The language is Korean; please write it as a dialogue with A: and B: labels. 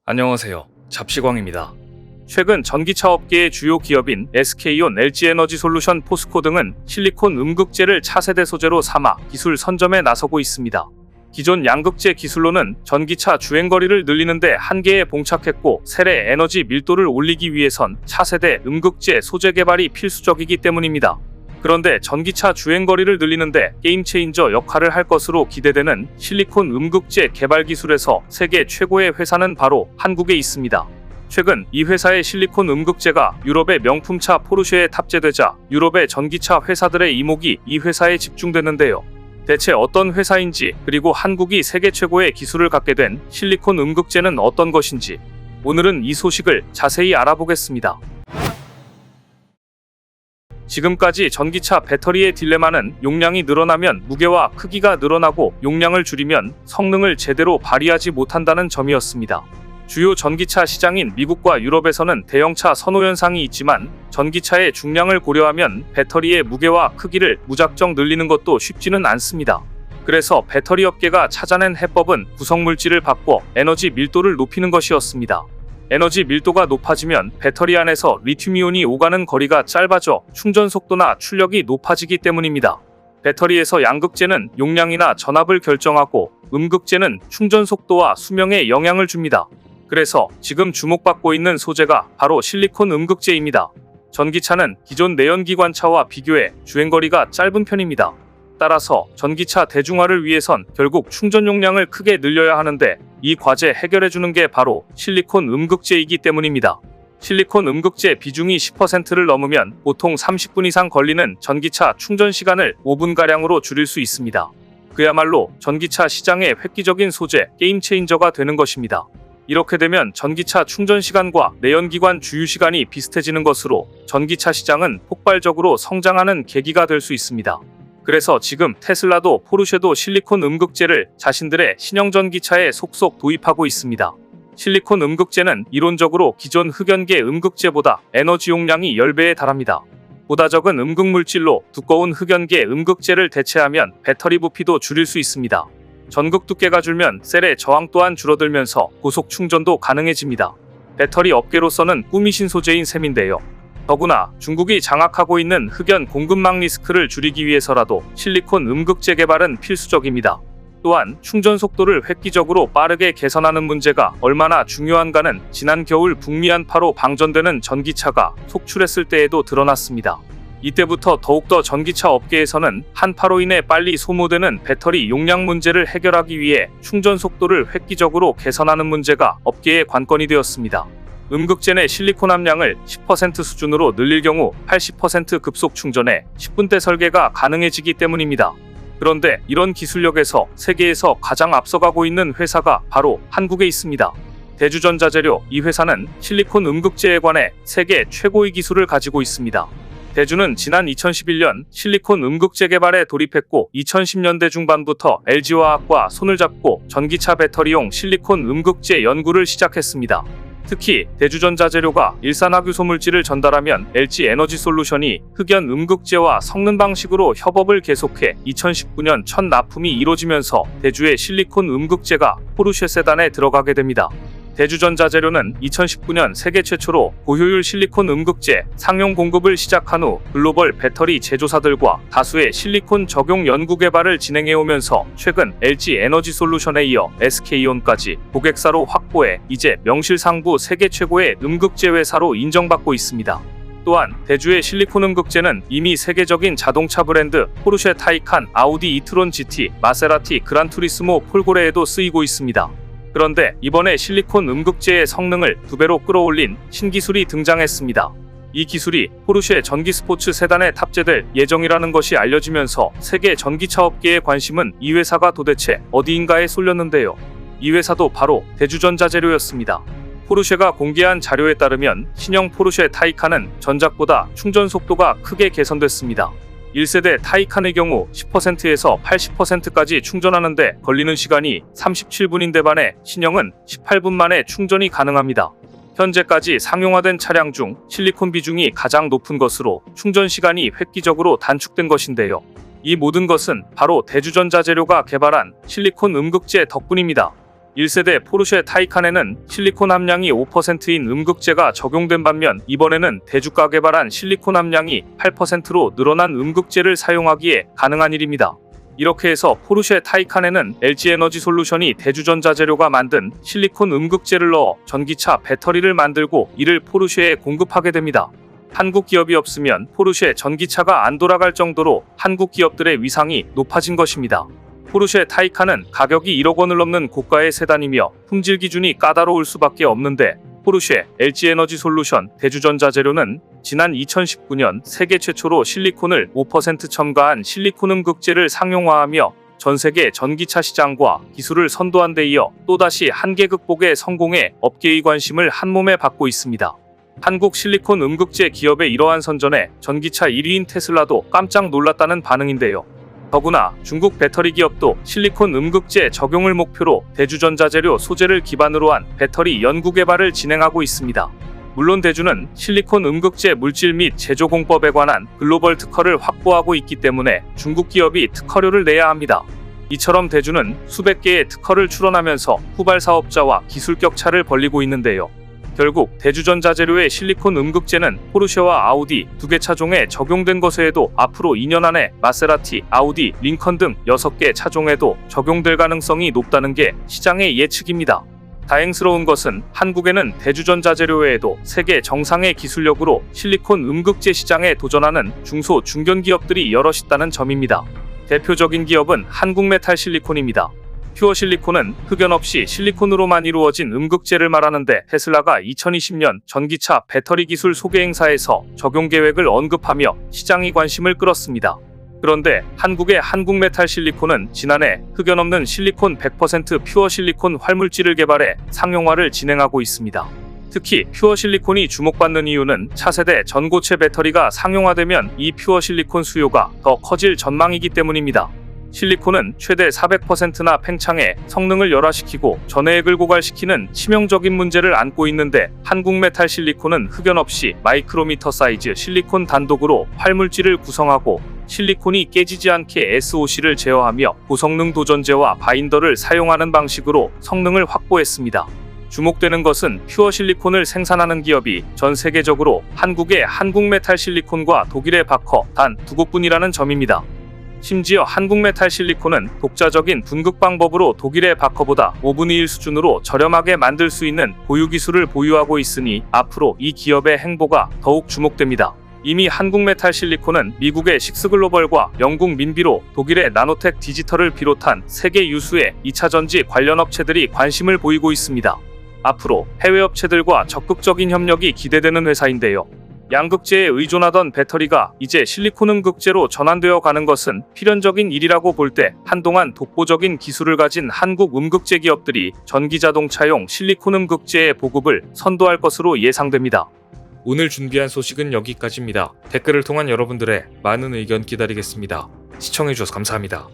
A: 안녕하세요. 잡시광입니다. 최근 전기차 업계의 주요 기업인 SK온, LG에너지솔루션, 포스코 등은 실리콘 음극재를 차세대 소재로 삼아 기술 선점에 나서고 있습니다. 기존 양극재 기술로는 전기차 주행거리를 늘리는데 한계에 봉착했고, 세례 에너지 밀도를 올리기 위해선 차세대 음극재 소재 개발이 필수적이기 때문입니다. 그런데 전기차 주행거리를 늘리는데 게임체인저 역할을 할 것으로 기대되는 실리콘 음극재 개발 기술에서 세계 최고의 회사는 바로 한국에 있습니다. 최근 이 회사의 실리콘 음극재가 유럽의 명품차 포르쉐에 탑재되자 유럽의 전기차 회사들의 이목이 이 회사에 집중됐는데요. 대체 어떤 회사인지, 그리고 한국이 세계 최고의 기술을 갖게 된 실리콘 음극재는 어떤 것인지, 오늘은 이 소식을 자세히 알아보겠습니다. 지금까지 전기차 배터리의 딜레마는 용량이 늘어나면 무게와 크기가 늘어나고, 용량을 줄이면 성능을 제대로 발휘하지 못한다는 점이었습니다. 주요 전기차 시장인 미국과 유럽에서는 대형차 선호 현상이 있지만, 전기차의 중량을 고려하면 배터리의 무게와 크기를 무작정 늘리는 것도 쉽지는 않습니다. 그래서 배터리 업계가 찾아낸 해법은 구성물질을 바꿔 에너지 밀도를 높이는 것이었습니다. 에너지 밀도가 높아지면 배터리 안에서 리튬이온이 오가는 거리가 짧아져 충전 속도나 출력이 높아지기 때문입니다. 배터리에서 양극재는 용량이나 전압을 결정하고, 음극재는 충전 속도와 수명에 영향을 줍니다. 그래서 지금 주목받고 있는 소재가 바로 실리콘 음극재입니다. 전기차는 기존 내연기관차와 비교해 주행거리가 짧은 편입니다. 따라서 전기차 대중화를 위해선 결국 충전 용량을 크게 늘려야 하는데, 이 과제 해결해주는 게 바로 실리콘 음극재이기 때문입니다. 실리콘 음극재 비중이 10%를 넘으면 보통 30분 이상 걸리는 전기차 충전 시간을 5분가량으로 줄일 수 있습니다. 그야말로 전기차 시장의 획기적인 소재, 게임체인저가 되는 것입니다. 이렇게 되면 전기차 충전 시간과 내연기관 주유 시간이 비슷해지는 것으로 전기차 시장은 폭발적으로 성장하는 계기가 될 수 있습니다. 그래서 지금 테슬라도 포르쉐도 실리콘 음극재를 자신들의 신형 전기차에 속속 도입하고 있습니다. 실리콘 음극재는 이론적으로 기존 흑연계 음극재보다 에너지 용량이 10배에 달합니다. 보다 적은 음극물질로 두꺼운 흑연계 음극재를 대체하면 배터리 부피도 줄일 수 있습니다. 전극 두께가 줄면 셀의 저항 또한 줄어들면서 고속 충전도 가능해집니다. 배터리 업계로서는 꿈이신 소재인 셈인데요. 더구나 중국이 장악하고 있는 흑연 공급망 리스크를 줄이기 위해서라도 실리콘 음극재 개발은 필수적입니다. 또한 충전 속도를 획기적으로 빠르게 개선하는 문제가 얼마나 중요한가는 지난 겨울 북미 한파로 방전되는 전기차가 속출했을 때에도 드러났습니다. 이때부터 더욱더 전기차 업계에서는 한파로 인해 빨리 소모되는 배터리 용량 문제를 해결하기 위해 충전 속도를 획기적으로 개선하는 문제가 업계의 관건이 되었습니다. 음극재 내 실리콘 함량을 10% 수준으로 늘릴 경우 80% 급속 충전에 10분대 설계가 가능해지기 때문입니다. 그런데 이런 기술력에서 세계에서 가장 앞서가고 있는 회사가 바로 한국에 있습니다. 대주전자재료, 이 회사는 실리콘 음극재에 관해 세계 최고의 기술을 가지고 있습니다. 대주는 지난 2011년 실리콘 음극재 개발에 돌입했고, 2010년대 중반부터 LG화학과 손을 잡고 전기차 배터리용 실리콘 음극재 연구를 시작했습니다. 특히 대주전자재료가 일산화규소 물질을 전달하면 LG에너지솔루션이 흑연 음극재와 섞는 방식으로 협업을 계속해 2019년 첫 납품이 이뤄지면서 대주의 실리콘 음극재가 포르쉐 세단에 들어가게 됩니다. 대주전자재료는 2019년 세계 최초로 고효율 실리콘 음극재 상용 공급을 시작한 후 글로벌 배터리 제조사들과 다수의 실리콘 적용 연구 개발을 진행해오면서 최근 LG에너지솔루션에 이어 SK온까지 고객사로 확보해 이제 명실상부 세계 최고의 음극재 회사로 인정받고 있습니다. 또한 대주의 실리콘 음극재는 이미 세계적인 자동차 브랜드 포르쉐 타이칸, 아우디 이트론 GT, 마세라티 그란투리스모 폴고레에도 쓰이고 있습니다. 그런데 이번에 실리콘 음극재의 성능을 2배로 끌어올린 신기술이 등장했습니다. 이 기술이 포르쉐 전기 스포츠 세단에 탑재될 예정이라는 것이 알려지면서 세계 전기차 업계의 관심은 이 회사가 도대체 어디인가에 쏠렸는데요. 이 회사도 바로 대주전자재료였습니다. 포르쉐가 공개한 자료에 따르면 신형 포르쉐 타이칸은 전작보다 충전 속도가 크게 개선됐습니다. 1세대 타이칸의 경우 10%에서 80%까지 충전하는데 걸리는 시간이 37분인데 반해 신형은 18분 만에 충전이 가능합니다. 현재까지 상용화된 차량 중 실리콘 비중이 가장 높은 것으로 충전 시간이 획기적으로 단축된 것인데요. 이 모든 것은 바로 대주전자재료가 개발한 실리콘 음극재 덕분입니다. 1세대 포르쉐 타이칸에는 실리콘 함량이 5%인 음극재가 적용된 반면 이번에는 대주가 개발한 실리콘 함량이 8%로 늘어난 음극재를 사용하기에 가능한 일입니다. 이렇게 해서 포르쉐 타이칸에는 LG에너지솔루션이 대주전자재료가 만든 실리콘 음극재를 넣어 전기차 배터리를 만들고 이를 포르쉐에 공급하게 됩니다. 한국 기업이 없으면 포르쉐 전기차가 안 돌아갈 정도로 한국 기업들의 위상이 높아진 것입니다. 포르쉐 타이칸은 가격이 1억 원을 넘는 고가의 세단이며 품질 기준이 까다로울 수밖에 없는데 포르쉐, LG에너지솔루션, 대주전자재료는 지난 2019년 세계 최초로 실리콘을 5% 첨가한 실리콘 음극재를 상용화하며 전세계 전기차 시장과 기술을 선도한 데 이어 또다시 한계 극복에 성공해 업계의 관심을 한몸에 받고 있습니다. 한국 실리콘 음극재 기업의 이러한 선전에 전기차 1위인 테슬라도 깜짝 놀랐다는 반응인데요. 더구나 중국 배터리 기업도 실리콘 음극재 적용을 목표로 대주전자재료 소재를 기반으로 한 배터리 연구 개발을 진행하고 있습니다. 물론 대주는 실리콘 음극재 물질 및 제조 공법에 관한 글로벌 특허를 확보하고 있기 때문에 중국 기업이 특허료를 내야 합니다. 이처럼 대주는 수백 개의 특허를 출원하면서 후발 사업자와 기술 격차를 벌이고 있는데요. 결국 대주전자재료의 실리콘 음극재는 포르쉐와 아우디 2개 차종에 적용된 것에도 앞으로 2년 안에 마세라티, 아우디, 링컨 등 6개 차종에도 적용될 가능성이 높다는 게 시장의 예측입니다. 다행스러운 것은 한국에는 대주전자재료 외에도 세계 정상의 기술력으로 실리콘 음극재 시장에 도전하는 중소 중견기업들이 여럿 있다는 점입니다. 대표적인 기업은 한국메탈실리콘입니다. 퓨어 실리콘은 흑연 없이 실리콘으로만 이루어진 음극재를 말하는데 테슬라가 2020년 전기차 배터리 기술 소개 행사에서 적용 계획을 언급하며 시장의 관심을 끌었습니다. 그런데 한국의 한국메탈실리콘은 지난해 흑연 없는 실리콘 100% 퓨어 실리콘 활물질을 개발해 상용화를 진행하고 있습니다. 특히 퓨어 실리콘이 주목받는 이유는 차세대 전고체 배터리가 상용화되면 이 퓨어 실리콘 수요가 더 커질 전망이기 때문입니다. 실리콘은 최대 400%나 팽창해 성능을 열화시키고 전해액을 고갈시키는 치명적인 문제를 안고 있는데 한국메탈 실리콘은 흑연 없이 마이크로미터 사이즈 실리콘 단독으로 활물질을 구성하고 실리콘이 깨지지 않게 SOC를 제어하며 고성능 도전제와 바인더를 사용하는 방식으로 성능을 확보했습니다. 주목되는 것은 퓨어 실리콘을 생산하는 기업이 전 세계적으로 한국의 한국메탈 실리콘과 독일의 바커 단 2곳뿐이라는 점입니다. 심지어 한국메탈 실리콘은 독자적인 분극 방법으로 독일의 바커보다 5분의 1 수준으로 저렴하게 만들 수 있는 보유 기술을 보유하고 있으니 앞으로 이 기업의 행보가 더욱 주목됩니다. 이미 한국메탈 실리콘은 미국의 식스글로벌과 영국 민비로 독일의 나노텍 디지털을 비롯한 세계 유수의 2차전지 관련 업체들이 관심을 보이고 있습니다. 앞으로 해외 업체들과 적극적인 협력이 기대되는 회사인데요. 양극재에 의존하던 배터리가 이제 실리콘 음극재로 전환되어 가는 것은 필연적인 일이라고 볼 때 한동안 독보적인 기술을 가진 한국 음극재 기업들이 전기자동차용 실리콘 음극재의 보급을 선도할 것으로 예상됩니다.
B: 오늘 준비한 소식은 여기까지입니다. 댓글을 통한 여러분들의 많은 의견 기다리겠습니다. 시청해주셔서 감사합니다.